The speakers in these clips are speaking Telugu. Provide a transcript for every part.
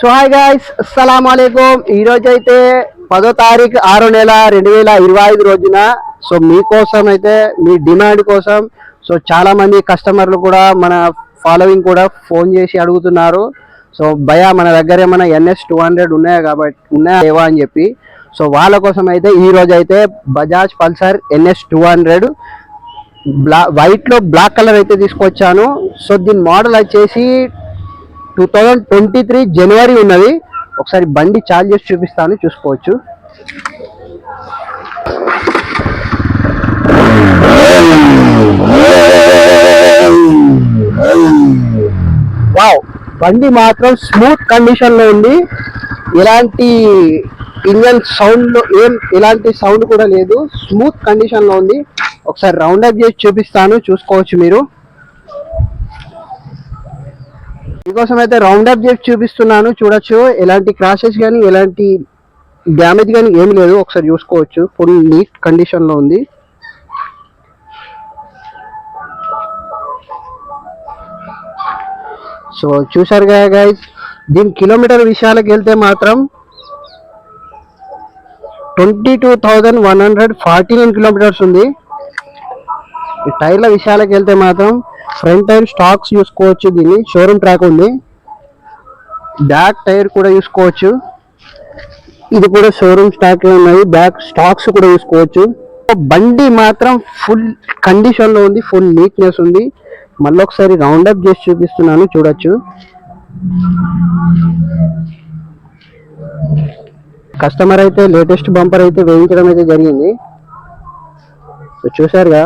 సో హాయ్ గైస్, అస్సలాము అలైకుం. ఈ రోజు అయితే 10వ తారీఖు 6వ నెల 2025 రోజున సో మీకోసం అయితే మీ డిమాండ్ కోసం సో చాలా మంది కస్టమర్లు కూడా మన ఫాలోయింగ్ కూడా ఫోన్ చేసి అడుగుతున్నారు. సో భయ మన దగ్గర ఏమైనా NS200 ఉన్నాయా లేవా అని చెప్పి. సో వాళ్ళ కోసం అయితే ఈ రోజు అయితే బజాజ్ పల్సర్ NS200 వైట్ లో బ్లాక్ కలర్ అయితే తీసుకొచ్చాను. సో దీని మోడల్ వచ్చేసి 2023 జనవరి ఉన్నది. ఒకసారి బండి చార్జ్ చేసి చూపిస్తాను, చూసుకోవచ్చు. వావ్, బండి మాత్రం స్మూత్ కండిషన్ లో ఉంది. ఎలాంటి ఇంజన్ సౌండ్ ఎలాంటి సౌండ్ కూడా లేదు. స్మూత్ కండిషన్ లో ఉంది. ఒకసారి రౌండ్ అప్ చేసి చూపిస్తాను, చూసుకోవచ్చు మీరు. మీకోసం అయితే రౌండ్ అప్ చేసి చూపిస్తున్నాను, చూడొచ్చు. ఎలాంటి క్రాషెస్ కానీ ఎలాంటి డ్యామేజ్ కానీ ఏమి లేదు. ఒకసారి చూసుకోవచ్చు, ఫుల్ నీట్ కండిషన్ లో ఉంది. సో చూసారు కదా గైస్, దీని కిలోమీటర్ విషయాలకు వెళ్తే మాత్రం 22,149 కిలోమీటర్స్ ఉంది. ఈ టైర్ల విషయాలకు వెళ్తే మాత్రం ఫ్రంట్ టైర్ స్టాక్స్ చూసుకోవచ్చు. దీన్ని షోరూమ్ ట్రాక్ ఉంది. బ్యాక్ టైర్ కూడా చూసుకోవచ్చు, ఇది కూడా షోరూమ్ స్టాక్ లో ఉన్నాయి. బ్యాక్ స్టాక్స్ కూడా చూసుకోవచ్చు. బండి మాత్రం ఫుల్ కండిషన్ లో ఉంది, ఫుల్ నీట్నెస్ ఉంది. మళ్ళీ ఒకసారి రౌండ్ అప్ చేసి చూపిస్తున్నాను, చూడొచ్చు. కస్టమర్ అయితే లేటెస్ట్ బంపర్ అయితే వేయించడం అయితే జరిగింది. చూసారుగా.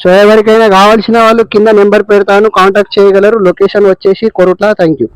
సో ఎవరికైనా కావాల్సిన వాళ్ళు కింద నెంబర్ పెడతాను, కాంటాక్ట్ చేయగలరు. లొకేషన్ వచ్చేసి కొరుట్ల. Thank you.